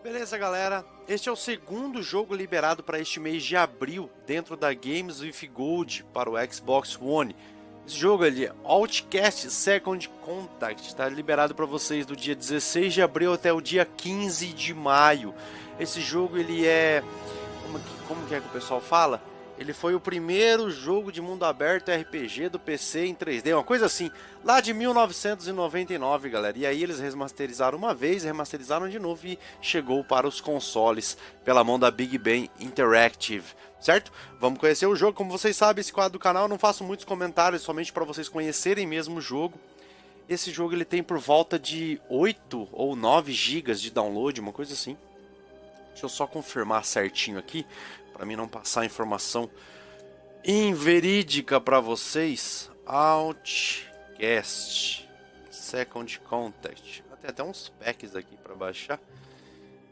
Beleza, galera? Este é o segundo jogo liberado para este mês de abril dentro da Games with Gold para o Xbox One. Esse jogo ali, Outcast Second Contact, está liberado para vocês do dia 16 de abril até o dia 15 de maio. Esse jogo ele é... Como que é que o pessoal fala? Ele foi o primeiro jogo de mundo aberto RPG do PC em 3D, uma coisa assim, lá de 1999, galera. E aí eles remasterizaram uma vez, remasterizaram de novo e chegou para os consoles pela mão da Big Ben Interactive, certo? Vamos conhecer o jogo. Como vocês sabem, esse quadro do canal eu não faço muitos comentários, somente para vocês conhecerem mesmo o jogo. Esse jogo ele tem por volta de 8 ou 9 GB de download, uma coisa assim. Deixa eu só confirmar certinho aqui, para mim não passar a informação inverídica para vocês. Outcast Second Contact. Tem até uns packs aqui para baixar.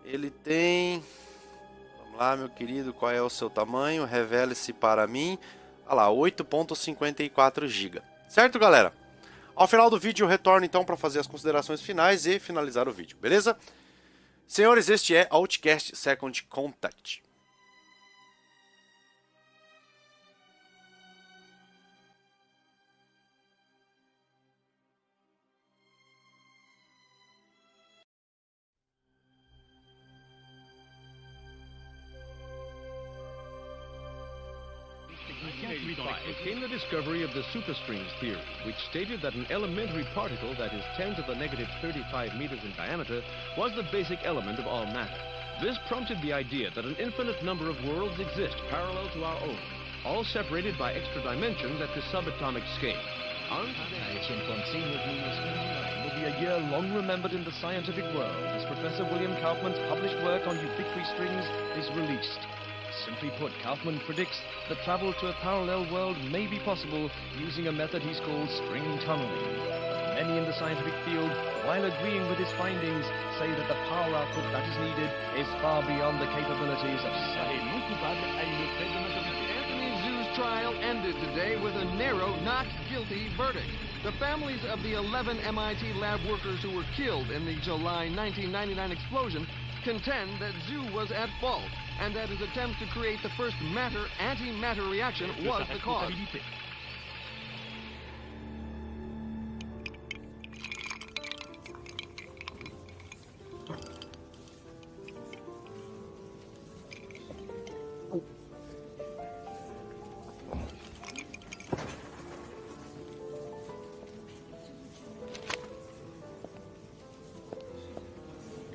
Ele tem... Vamos lá, meu querido, qual é o seu tamanho? Revele-se para mim. Olha lá, 8.54 GB. Certo, galera? Ao final do vídeo eu retorno então para fazer as considerações finais e finalizar o vídeo, beleza? Senhores, este é Outcast Second Contact. Came the discovery of the superstrings theory, which stated that an elementary particle that is 10 to the negative 35 meters in diameter was the basic element of all matter. This prompted the idea that an infinite number of worlds exist parallel to our own, all separated by extra dimensions at the subatomic scale. Will be a year long remembered in the scientific world as Professor William Kaufman's published work on ubiquitary strings is released. Simply put, Kaufman predicts that travel to a parallel world may be possible using a method he's called string tunneling. Many in the scientific field, while agreeing with his findings, say that the power output that is needed is far beyond the capabilities of science. Anthony Zhu's trial ended today with a narrow not guilty verdict. The families of the 11 MIT lab workers who were killed in the July 1999 explosion contend that Zhu was at fault and that his attempt to create the first matter-antimatter reaction was the cause.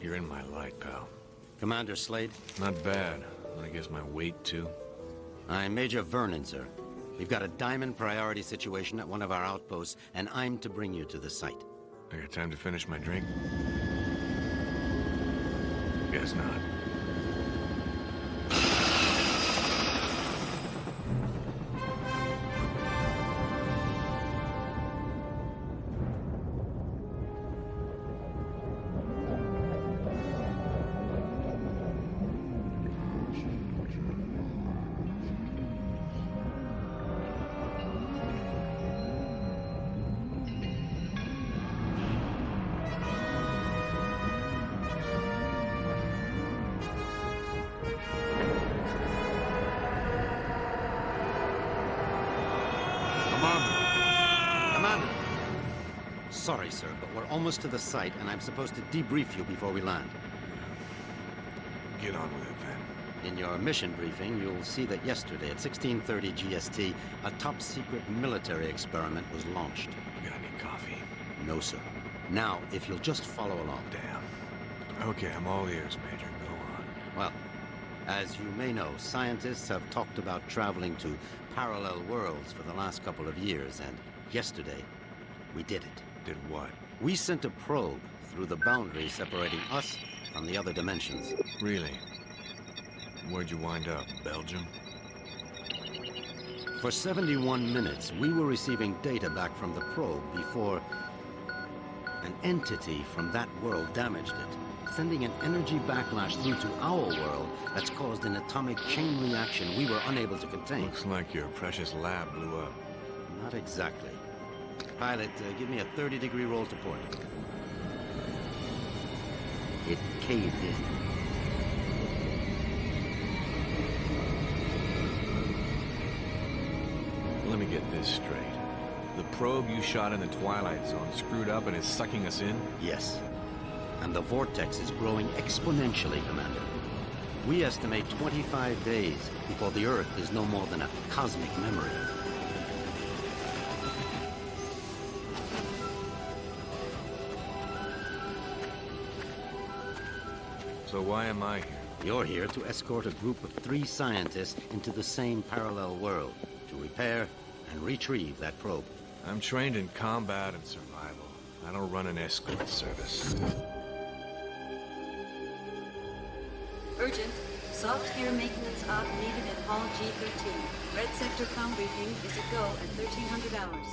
You're in my light, pal. Commander Slade? Not bad. I guess my weight, too. I'm Major Vernon, sir. We've got a diamond priority situation at one of our outposts, and I'm to bring you to the site. I got time to finish my drink? Guess not. Commander! Sorry, sir, but we're almost to the site, and I'm supposed to debrief you before we land. Get on with it, then. In your mission briefing, you'll see that yesterday at 16:30 GST, a top-secret military experiment was launched. You got any coffee? No, sir. Now, if you'll just follow along. Damn. Okay, I'm all ears, Major. Go on. Well, as you may know, scientists have talked about traveling to parallel worlds for the last couple of years, and yesterday, we did it. Did what? We sent a probe through the boundary separating us from the other dimensions. Really? Where'd you wind up? Belgium? For 71 minutes, we were receiving data back from the probe before an entity from that world damaged it, sending an energy backlash through to our world that's caused an atomic chain reaction we were unable to contain. Looks like your precious lab blew up. Not exactly. Pilot, give me a 30-degree roll to port. It caved in. Let me get this straight. The probe you shot in the Twilight Zone screwed up and is sucking us in? Yes. And the vortex is growing exponentially, Commander. We estimate 25 days before the Earth is no more than a cosmic memory. So why am I here? You're here to escort a group of 3 scientists into the same parallel world to repair and retrieve that probe. I'm trained in combat and survival. I don't run an escort service. Urgent. Soft gear maintenance op needed at Hall G13. Red Sector com briefing is a go at 1300 hours.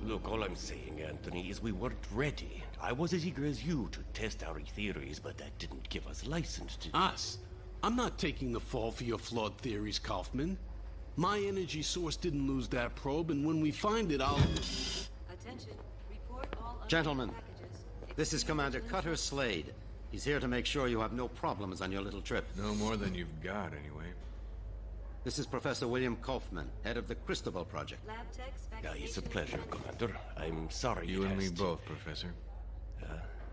Look, all I'm saying, Anthony, is we weren't ready. I was as eager as you to test our theories, but that didn't give us license to... Us? I'm not taking the fall for your flawed theories, Kaufman. My energy source didn't lose that probe, and when we find it, I'll... Attention. Report all Gentlemen, packages. this is Commander Cutter Slade. He's here to make sure you have no problems on your little trip. No more than you've got, anyway. This is Professor William Kaufman, head of the Cristobal Project. Lab techs, It's a pleasure, Commander. I'm sorry You and me asked. both, Professor.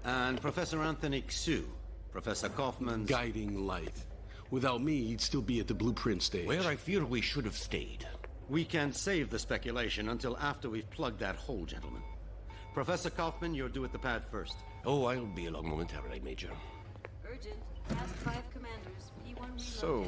And Professor Anthony Xu, Professor Kaufman's... guiding light. Without me, he'd still be at the blueprint stage. Where I fear we should have stayed. We can save the speculation until after we've plugged that hole, gentlemen. Professor Kaufman, you're due at the pad first. Oh, I'll be along momentarily, Major. Urgent. Past 5 commanders. P1 reload. So,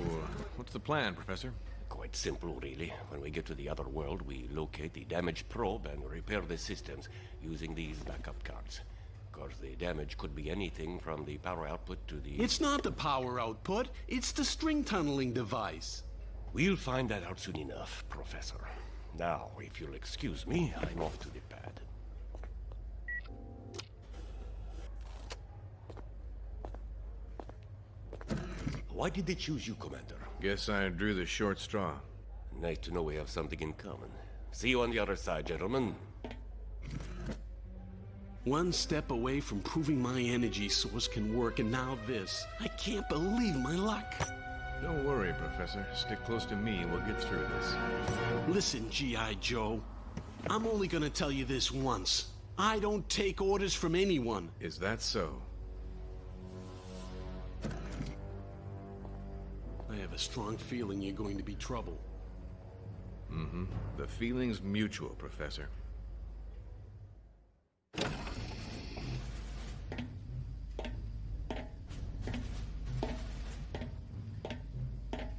what's the plan, Professor? Quite simple, really. When we get to the other world, we locate the damaged probe and repair the systems using these backup cards. Of course, the damage could be anything from the power output to the... It's not the power output, it's the string tunneling device. We'll find that out soon enough, Professor. Now, if you'll excuse me, I'm off to the pad. Why did they choose you, Commander? Guess I drew the short straw. Nice to know we have something in common. See you on the other side, gentlemen. One step away from proving my energy source can work, and now this. I can't believe my luck. Don't worry, Professor. Stick close to me and we'll get through this. Listen, G.I. Joe. I'm only gonna tell you this once. I don't take orders from anyone. Is that so? I have a strong feeling you're going to be trouble. Mm-hmm. The feeling's mutual, Professor.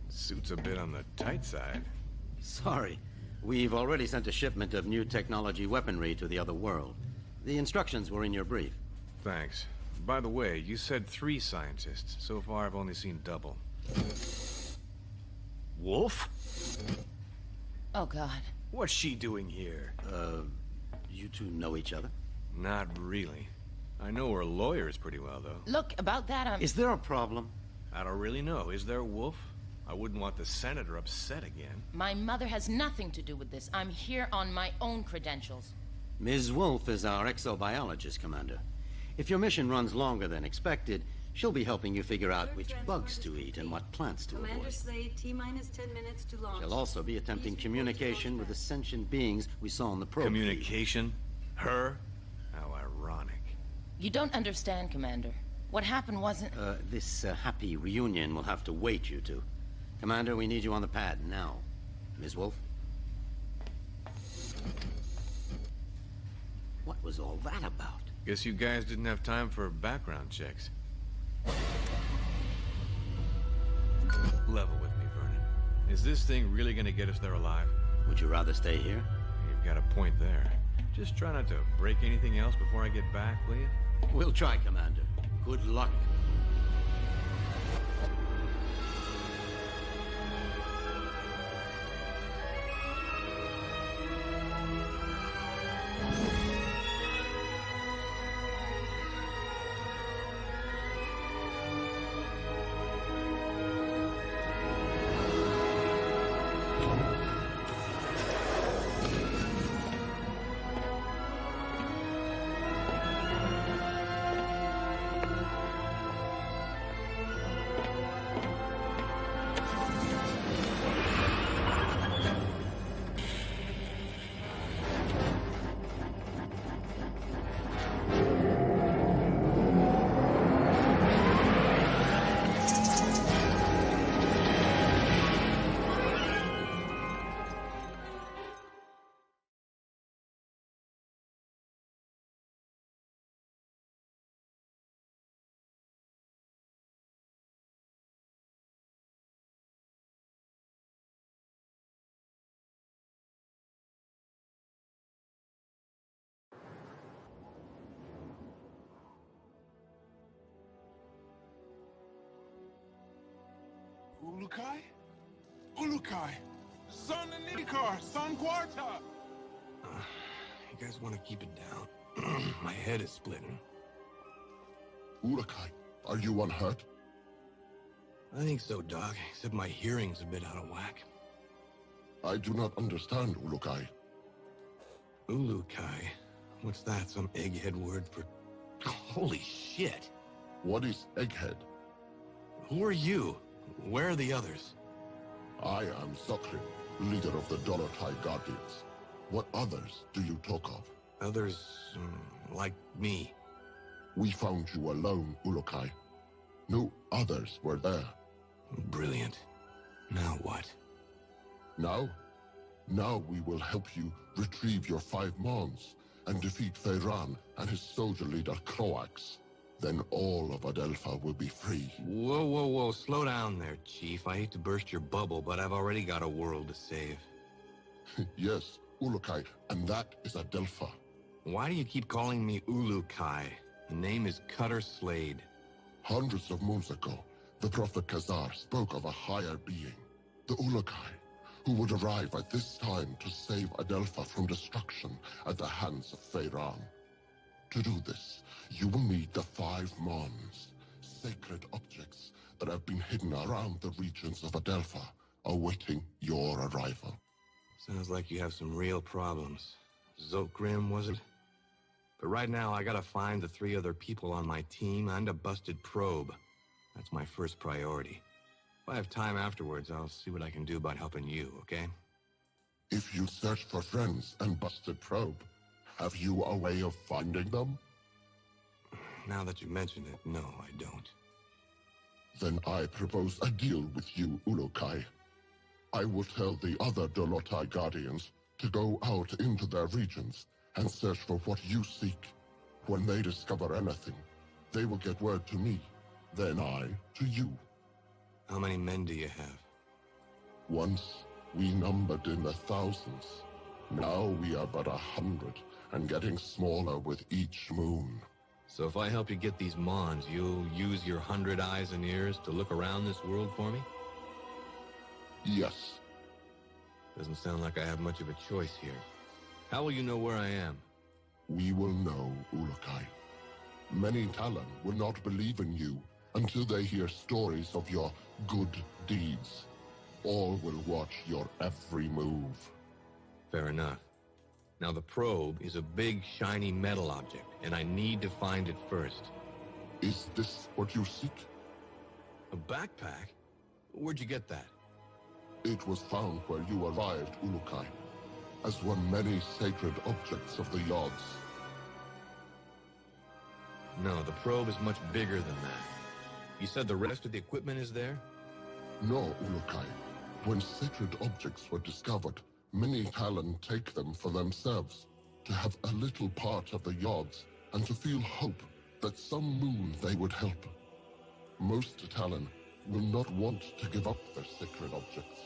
Suit's a bit on the tight side. Sorry. We've already sent a shipment of new technology weaponry to the other world. The instructions were in your brief. Thanks. By the way, you said 3 scientists. So far, I've only seen double. Wolf? Oh, God. What's she doing here? You two know each other? Not really. I know her lawyers pretty well, though. Look, about that, Is there a problem? I don't really know. Is there, Wolf? I wouldn't want the senator upset again. my mother has nothing to do with this. I'm here on my own credentials. Ms. Wolf is our exobiologist, Commander. If your mission runs longer than expected, she'll be helping you figure out which bugs to eat and what plants to Commander avoid. Slade, T-minus 10 minutes to launch. She'll also be attempting communication with the sentient beings we saw on the probe. Communication? Her? How ironic. You don't understand, Commander. What happened wasn't... This happy reunion will have to wait, you two. Commander, we need you on the pad now. Ms. Wolf? What was all that about? Guess you guys didn't have time for background checks. Level with me, Vernon. Is this thing really gonna get us there alive? Would you rather stay here? You've got a point there. Just try not to break anything else before I get back, will you? We'll try, Commander. Good luck. Ulukai? Ulukai! Son Nikar! Son Quarta! You guys want to keep it down? My head is splitting. Ulukai, are you unhurt? I think so, Doc, except my hearing's a bit out of whack. I do not understand, Ulukai. Ulukai? What's that, some egghead word for... Holy shit! What is egghead? Who are you? Where are the others? I am Zokrim, leader of the Dolotai Guardians. What others do you talk of? Others, like me. We found you alone, Ulukai. No others were there. Brilliant. Now what? Now? Now we will help you retrieve your 5 Mons and defeat Feyran and his soldier leader Croax. Then all of Adelpha will be free. Whoa, whoa, whoa. Slow down there, Chief. I hate to burst your bubble, but I've already got a world to save. Yes, Ulukai, and that is Adelpha. Why do you keep calling me Ulukai? The name is Cutter Slade. Hundreds of moons ago, the Prophet Khazar spoke of a higher being, the Ulukai, who would arrive at this time to save Adelpha from destruction at the hands of Feyran. To do this, you will need the 5 Mons, sacred objects that have been hidden around the regions of Adelpha, awaiting your arrival. Sounds like you have some real problems. Zokrim, was it? But right now, I gotta find the 3 other people on my team and a busted probe. That's my first priority. If I have time afterwards, I'll see what I can do about helping you, okay? If you search for friends and busted probe, have you a way of finding them? Now that you mention it, no, I don't. Then I propose a deal with you, Ulukai. I will tell the other Dolotai Guardians to go out into their regions and search for what you seek. When they discover anything, they will get word to me, then I to you. How many men do you have? Once, we numbered in the thousands. Now we are but 100, and getting smaller with each moon. So if I help you get these Mons, you'll use your 100 eyes and ears to look around this world for me? Yes. Doesn't sound like I have much of a choice here. How will you know where I am? We will know, Ulukai. Many Talon will not believe in you until they hear stories of your good deeds. All will watch your every move. Fair enough. Now the probe is a big, shiny metal object, and I need to find it first. Is this what you seek? A backpack? Where'd you get that? It was found where you arrived, Ulukai, as were many sacred objects of the Yods. No, the probe is much bigger than that. You said the rest of the equipment is there? No, Ulukai. When sacred objects were discovered, many Talon take them for themselves, to have a little part of the Yods, and to feel hope that some moon they would help. Most Talon will not want to give up their sacred objects.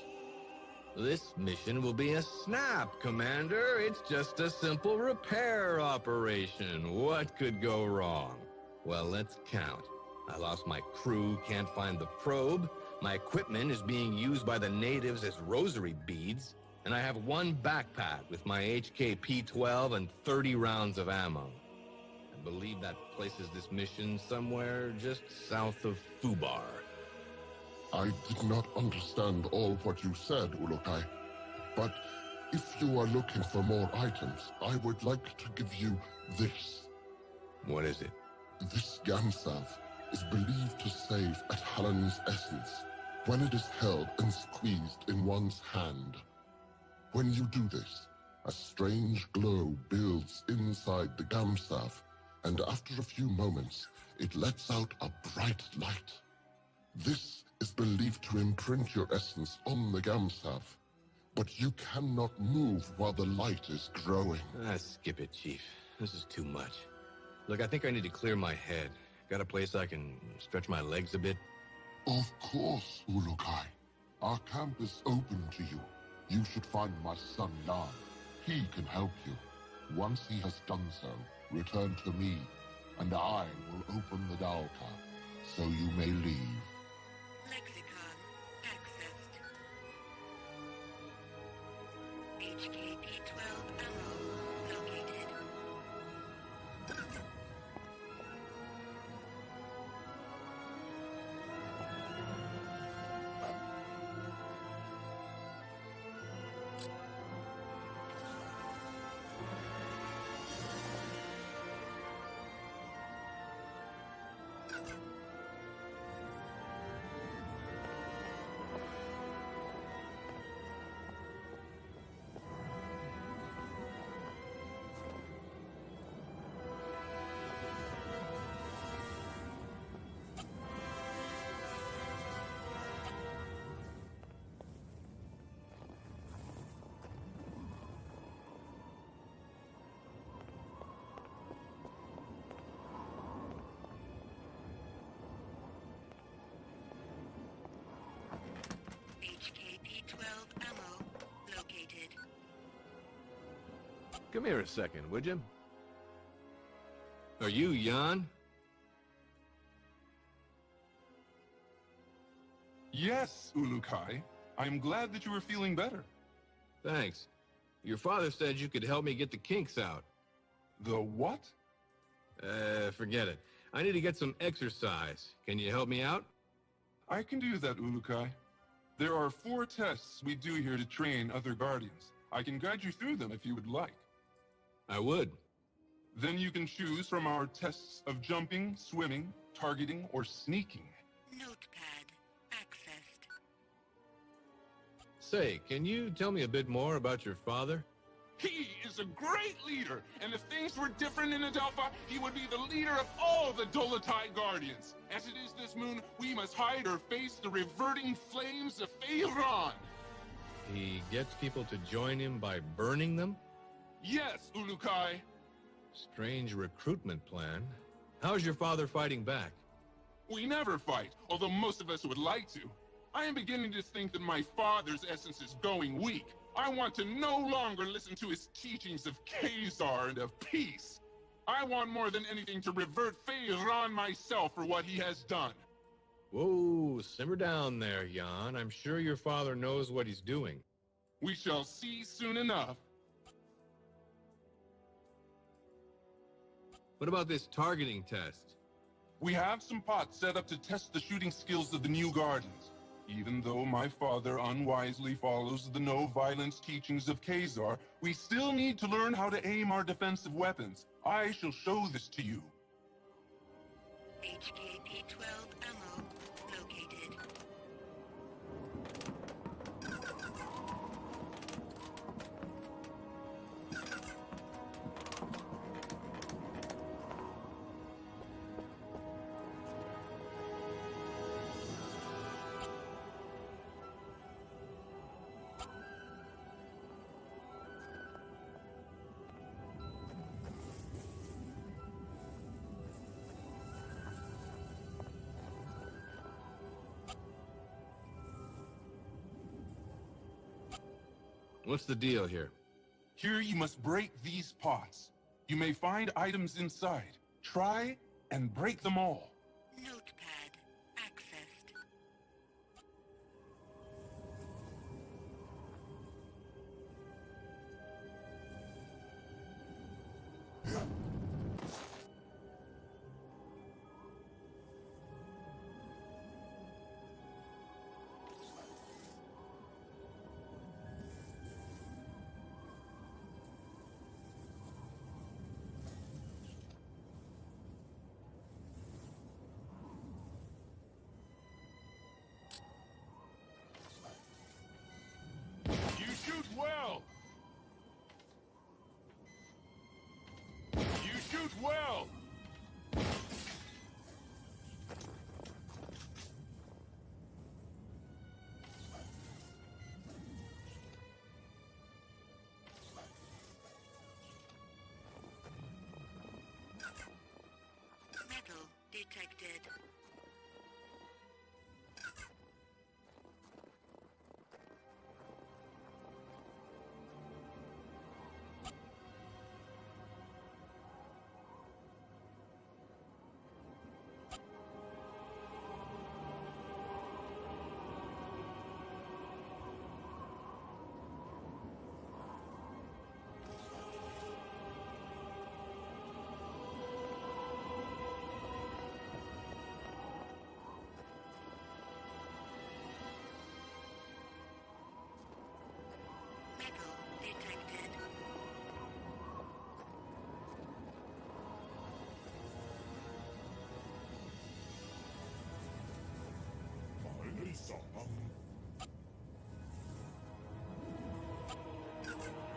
This mission will be a snap, Commander. It's just a simple repair operation. What could go wrong? Well, let's count. I lost my crew, can't find the probe. My equipment is being used by the natives as rosary beads. And I have 1 backpack with my HK-P-12 and 30 rounds of ammo. I believe that places this mission somewhere just south of Fubar. I did not understand all what you said, Ulukai. But if you are looking for more items, I would like to give you this. What is it? This Gamsav is believed to save a Talon's essence when it is held and squeezed in one's hand. When you do this, a strange glow builds inside the Gamsav, and after a few moments, it lets out a bright light. This is believed to imprint your essence on the Gamsav, but you cannot move while the light is growing. Skip it, Chief. This is too much. Look, I think I need to clear my head. Got a place I can stretch my legs a bit? Of course, Ulukai. Our camp is open to you. You should find my son Yan. He can help you. Once he has done so, return to me, and I will open the Dalka, so you may leave. Lexicon access. HKP-12 ammo located. HKP-12 ammo located. Come here a second, would you? Are you Jan? Yes, Ulukai. I'm glad that you are feeling better. Thanks. Your father said you could help me get the kinks out. The what? Forget it. I need to get some exercise. Can you help me out? I can do that, Ulukai. There are 4 tests we do here to train other Guardians. I can guide you through them if you would like. I would. Then you can choose from our tests of jumping, swimming, targeting, or sneaking. Notepad accessed. Say, can you tell me a bit more about your father? He is a great leader, and if things were different in Adelpha, he would be the leader of all the Dolotai Guardians. As it is this moon, we must hide or face the reverting flames of Feyran. He gets people to join him by burning them? Yes, Ulukai. Strange recruitment plan. How's your father fighting back? We never fight, although most of us would like to. I am beginning to think that my father's essence is going weak. I want to no longer listen to his teachings of Khazar and of peace. I want more than anything to revert Feyran myself for what he has done. Whoa, simmer down there, Jan. I'm sure your father knows what he's doing. We shall see soon enough. What about this targeting test? We have some pots set up to test the shooting skills of the new Guardians. Even though my father unwisely follows the no-violence teachings of Khazar, we still need to learn how to aim our defensive weapons. I shall show this to you. HKP-12 ammo located. What's the deal here? Here you must break these pots. You may find items inside. Try and break them all. Notepad accessed. You shoot well! You shoot well! Metal detected.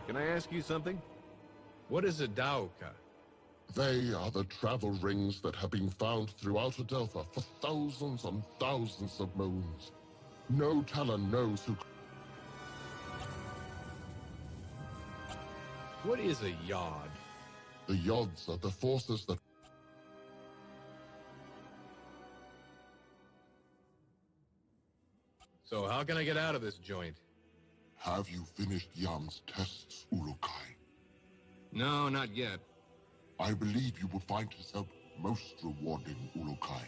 Can I ask you something? What is a Daoka? They are the travel rings that have been found throughout Adelpha for thousands and thousands of moons. No Talon knows who... What is a yod? The Yods are the forces that... So how can I get out of this joint? Have you finished Yam's tests, Urukai? No, not yet. I believe you will find his help most rewarding, Urukai.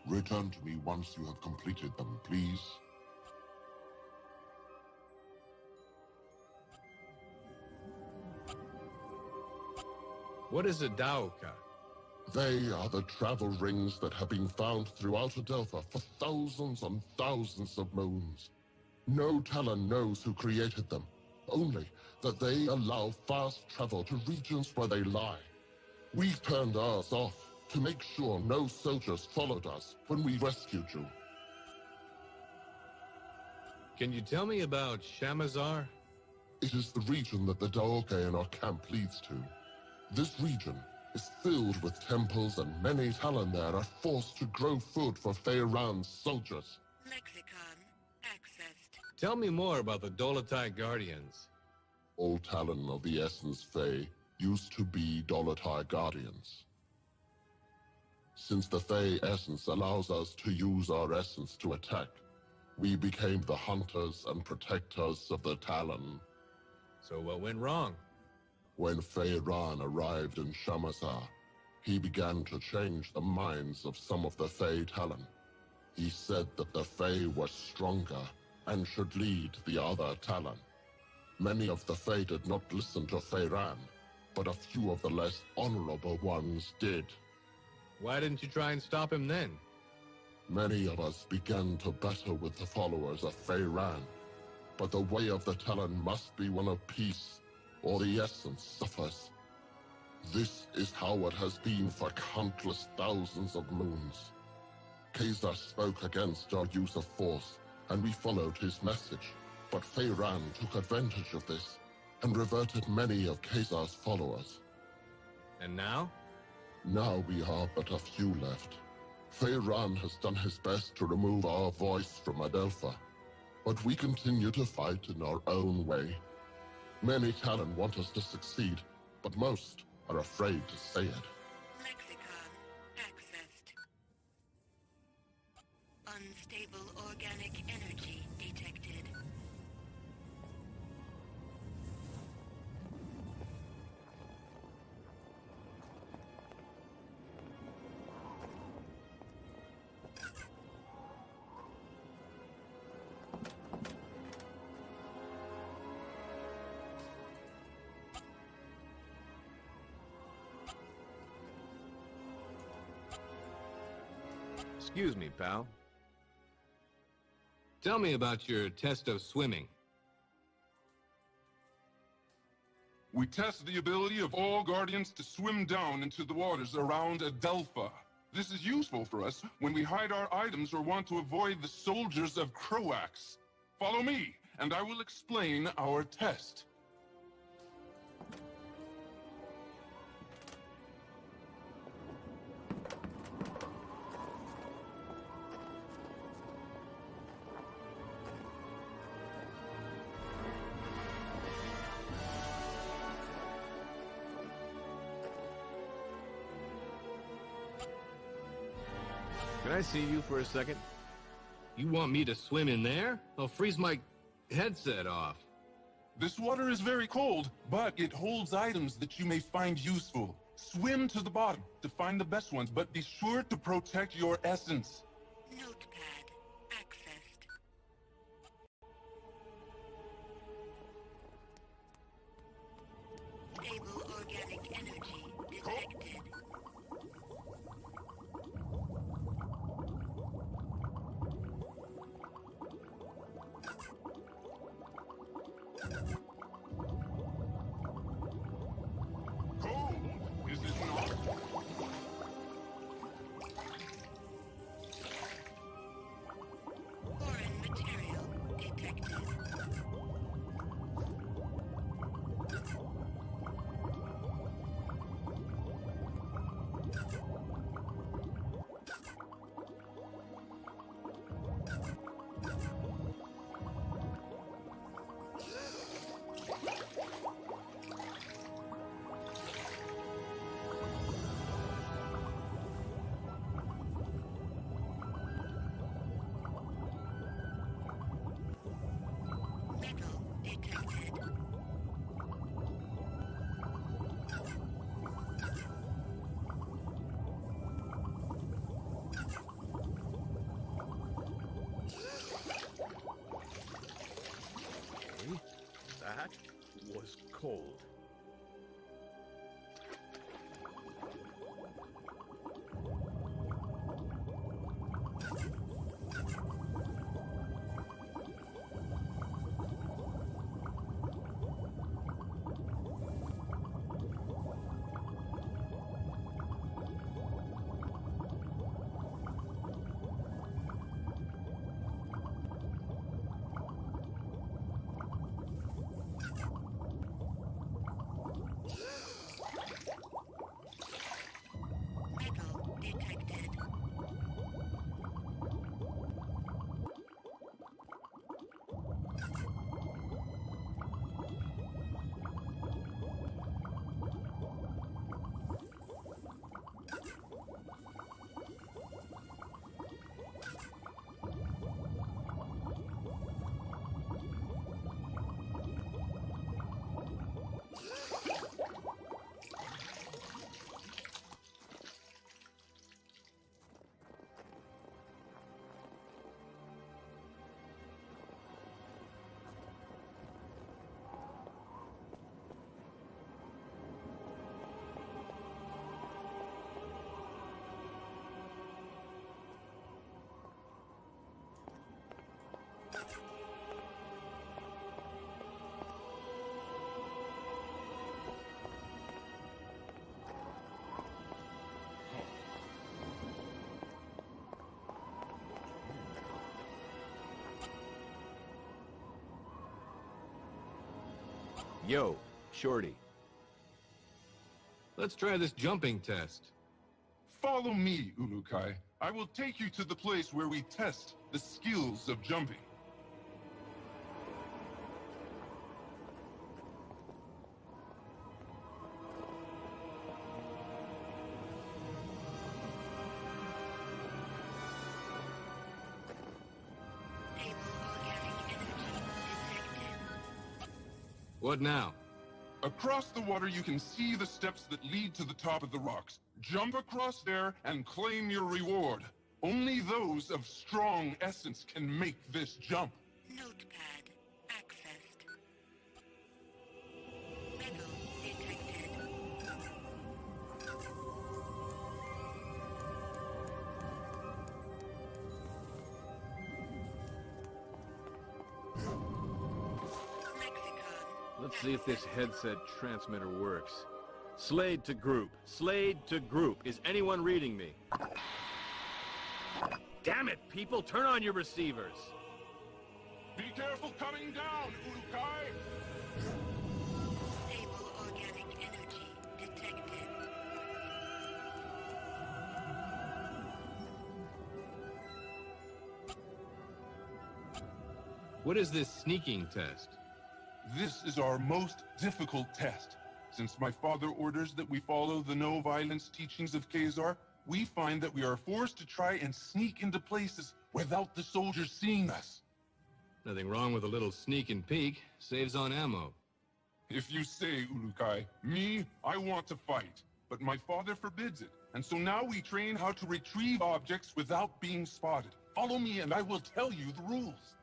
Return to me once you have completed them, please. What is a Daoka? They are the travel rings that have been found throughout Adelpha for thousands and thousands of moons. No Talon knows who created them, only that they allow fast travel to regions where they lie. We turned ours off to make sure no soldiers followed us when we rescued you. Can you tell me about Shamazar? It is the region that the Daoka in our camp leads to. This region is filled with temples, and many Talon there are forced to grow food for Feyran's soldiers. Lexicon accessed. Tell me more about the Dolotai Guardians. All Talon of the Essence Fey used to be Dolotai Guardians. Since the Fey Essence allows us to use our essence to attack, we became the hunters and protectors of the Talon. So what went wrong? When Feyran arrived in Shamazar, he began to change the minds of some of the Fey Talon. He said that the Fey were stronger and should lead the other Talon. Many of the Fey did not listen to Feyran, but a few of the less honorable ones did. Why didn't you try and stop him then? Many of us began to battle with the followers of Feyran, but the way of the Talon must be one of peace, or the essence suffers. This is how it has been for countless thousands of moons. Khazar spoke against our use of force, and we followed his message, but Feyran took advantage of this, and reverted many of Khazar's followers. And now? Now we are but a few left. Feyran has done his best to remove our voice from Adelpha, but we continue to fight in our own way. Many Talon want us to succeed, but most are afraid to say it. Lexicon accessed. Unstable organic energy detected. Excuse me, pal. Tell me about your test of swimming. We test the ability of all Guardians to swim down into the waters around Adelpha. This is useful for us when we hide our items or want to avoid the soldiers of Croax. Follow me, and I will explain our test. Can I see you for a second? You want me to swim in there? I'll freeze my headset off. This water is very cold, but it holds items that you may find useful. Swim to the bottom to find the best ones, but be sure to protect your essence. Notepad accessed. Stable organic energy detected. Cold, is it not? Foreign material detected. That was cold. Yo, Shorty. Let's try this jumping test. Follow me, Ulukai. I will take you to the place where we test the skills of jumping. What now? Across the water, you can see the steps that lead to the top of the rocks. Jump across there and claim your reward. Only those of strong essence can make this jump. Notepad accessed. Metal detected. Let's see if this headset transmitter works. Slade to group. Slade to group. Is anyone reading me? Damn it, people! Turn on your receivers! Be careful coming down, Ulukai! Stable organic energy detected. What is this sneaking test? This is our most difficult test. Since my father orders that we follow the no-violence teachings of Khazar, we find that we are forced to try and sneak into places without the soldiers seeing us. Nothing wrong with a little sneak and peek. Saves on ammo. If you say, Ulukai, me, I want to fight. But my father forbids it. And so now we train how to retrieve objects without being spotted. Follow me and I will tell you the rules.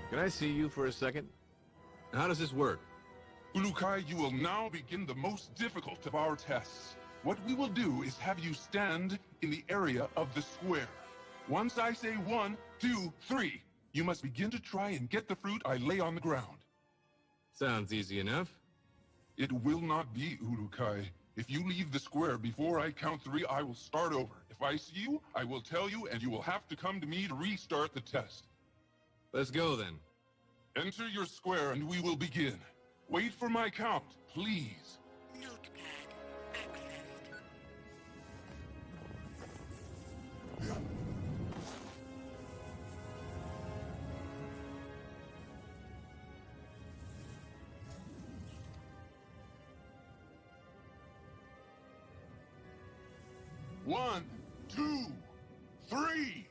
Can I see you for a second? How does this work? Ulukai, you will now begin the most difficult of our tests. What we will do is have you stand in the area of the square. Once I say 1, 2, 3, you must begin to try and get the fruit I lay on the ground. Sounds easy enough. It will not be, Ulukai. If you leave the square before I count 3, I will start over. If I see you, I will tell you, and you will have to come to me to restart the test. Let's go then. Enter your square and we will begin. Wait for my count, please. Notepad accessed. One, 2, 3.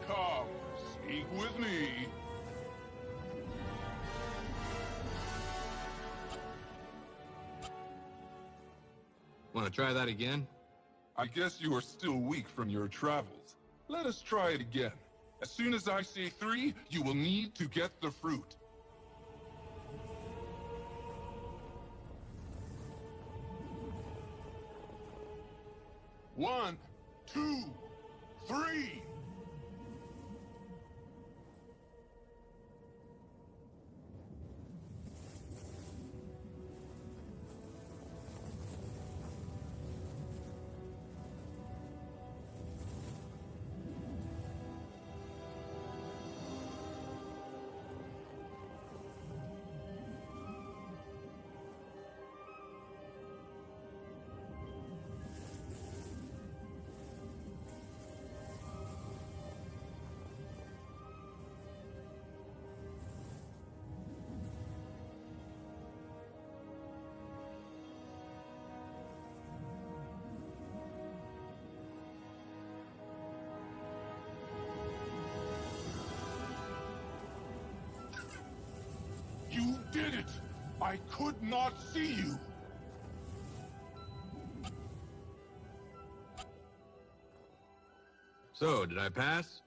Come, speak with me. Want to try that again? I guess you are still weak from your travels. Let us try it again. As soon as I say 3, you will need to get the fruit. One, 2, 3. You did it! I could not see you! So, did I pass?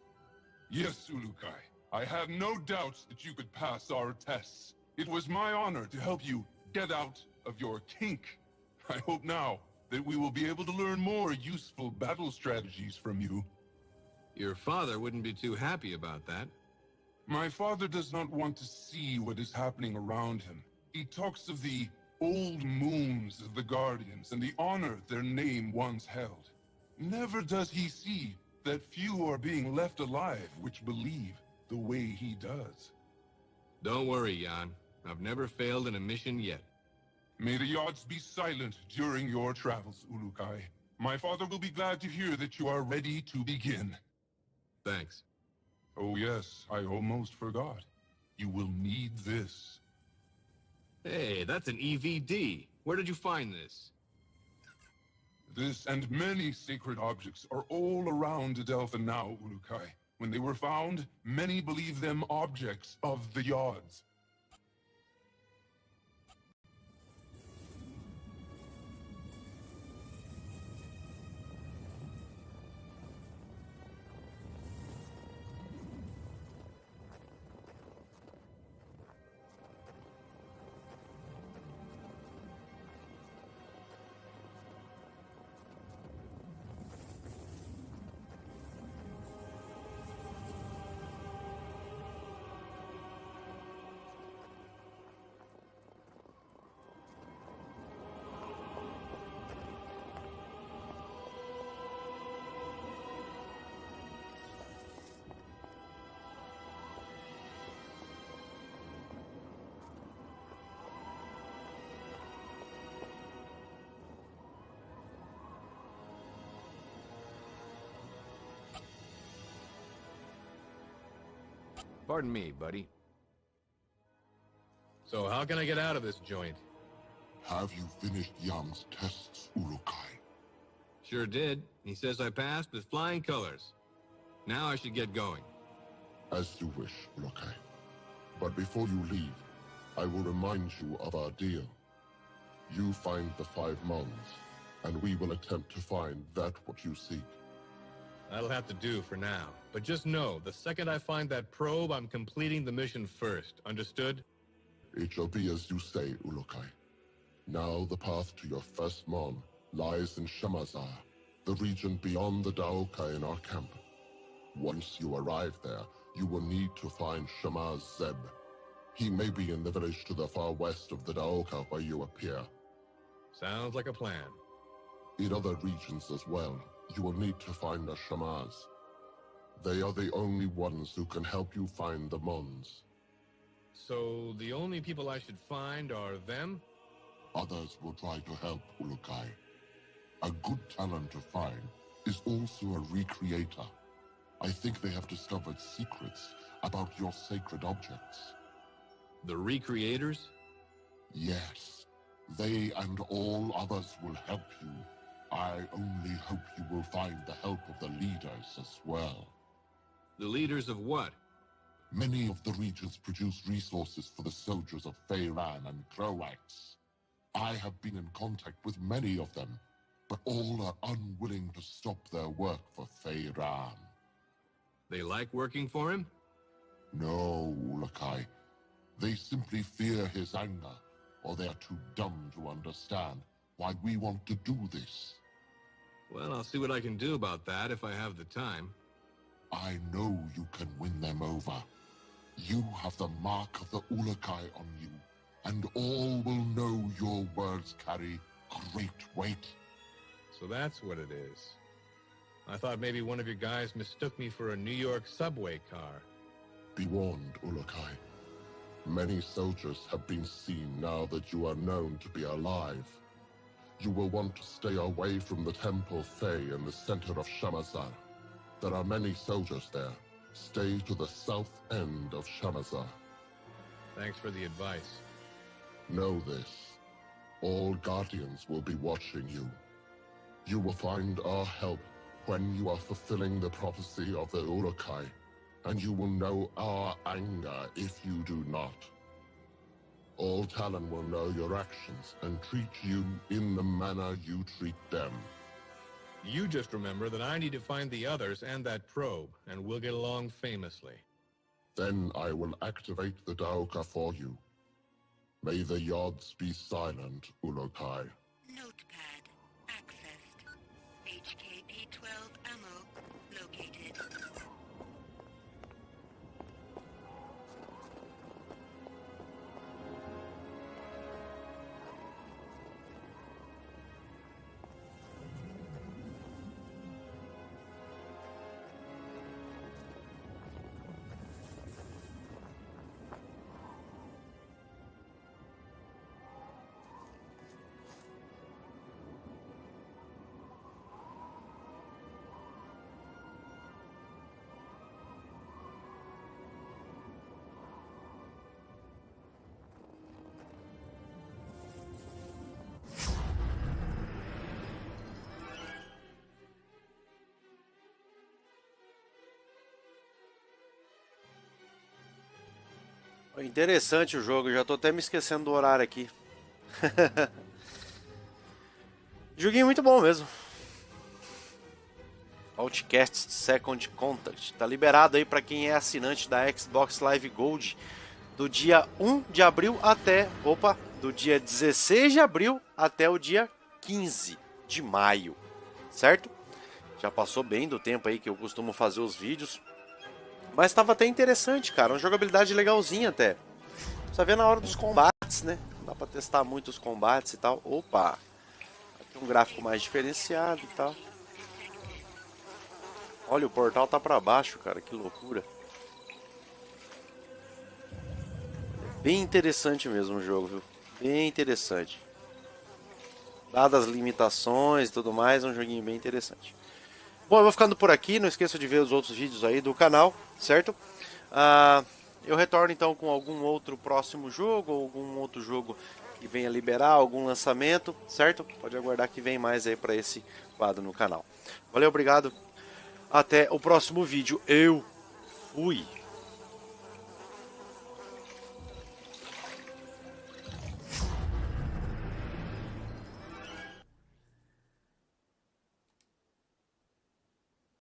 Yes, Ulukai. I have no doubts that you could pass our tests. It was my honor to help you get out of your kink. I hope now that we will be able to learn more useful battle strategies from you. Your father wouldn't be too happy about that. My father does not want to see what is happening around him. He talks of the old moons of the Guardians and the honor their name once held. Never does he see that few are being left alive which believe the way he does. Don't worry, Jan. I've never failed in a mission yet. May the odds be silent during your travels, Ulukai. My father will be glad to hear that you are ready to begin. Thanks. Oh yes, I almost forgot. You will need this. Hey, that's an EVD. Where did you find this? This and many sacred objects are all around Adelpha now, Ulukai. When they were found, many believe them objects of the Yods. Pardon me, buddy. So how can I get out of this joint? Have you finished Yang's tests, Ulukai? Sure did. He says I passed with flying colors. Now I should get going. As you wish, Ulukai. But before you leave, I will remind you of our deal. You find the 5 Mons, and we will attempt to find that what you seek. That'll have to do for now. But just know, the second I find that probe, I'm completing the mission first. Understood? It shall be as you say, Ulukai. Now the path to your first Mon lies in Shamazar, the region beyond the Daoka in our camp. Once you arrive there, you will need to find Shamaz Zeb. He may be in the village to the far west of the Daoka where you appear. Sounds like a plan. In other regions as well, you will need to find the Shamaz. They are the only ones who can help you find the Mons. So the only people I should find are them? Others will try to help, Ulukai. A good talent to find is also a recreator. I think they have discovered secrets about your sacred objects. The recreators? Yes. They and all others will help you. I only hope you will find the help of the leaders as well. The leaders of what? Many of the regions produce resources for the soldiers of Feyran and Croax. I have been in contact with many of them, but all are unwilling to stop their work for Feyran. They like working for him? No, Ulukai. They simply fear his anger, or they are too dumb to understand why we want to do this. Well, I'll see what I can do about that if I have the time. I know you can win them over. You have the mark of the Ulukai on you, and all will know your words carry great weight. So that's what it is. I thought maybe one of your guys mistook me for a New York subway car. Be warned, Ulukai. Many soldiers have been seen now that you are known to be alive. You will want to stay away from the Temple Fey in the center of Shamazar. There are many soldiers there. Stay to the south end of Shamazar. Thanks for the advice. Know this. All Guardians will be watching you. You will find our help when you are fulfilling the prophecy of the Ulukai, and you will know our anger if you do not. All Talon will know your actions and treat you in the manner you treat them. You just remember that I need to find the others and that probe, and we'll get along famously. Then I will activate the Daoka for you. May the Yods be silent, Ulukai. Notepad accessed. HKP-12 ammo located. Interessante o jogo, já tô até me esquecendo do horário aqui. Joguinho muito bom mesmo. Outcast Second Contact. Tá liberado aí para quem é assinante da Xbox Live Gold do dia 1 de abril até... do dia 16 de abril até o dia 15 de maio. Certo? Já passou bem do tempo aí que eu costumo fazer os vídeos. Mas estava até interessante, cara. Uma jogabilidade legalzinha até. Precisa ver na hora dos combates, né? Dá pra testar muito os combates e tal. Opa! Aqui um gráfico mais diferenciado e tal. Olha, o portal tá pra baixo, cara. Que loucura. Bem interessante mesmo o jogo, viu? Bem interessante. Dadas as limitações e tudo mais, é um joguinho bem interessante. Bom, eu vou ficando por aqui. Não esqueça de ver os outros vídeos aí do canal, certo? Eu retorno então com algum outro próximo jogo, ou algum outro jogo que venha liberar, algum lançamento, certo? Pode aguardar que vem mais aí para esse quadro no canal. Valeu, obrigado. Até o próximo vídeo. Eu fui!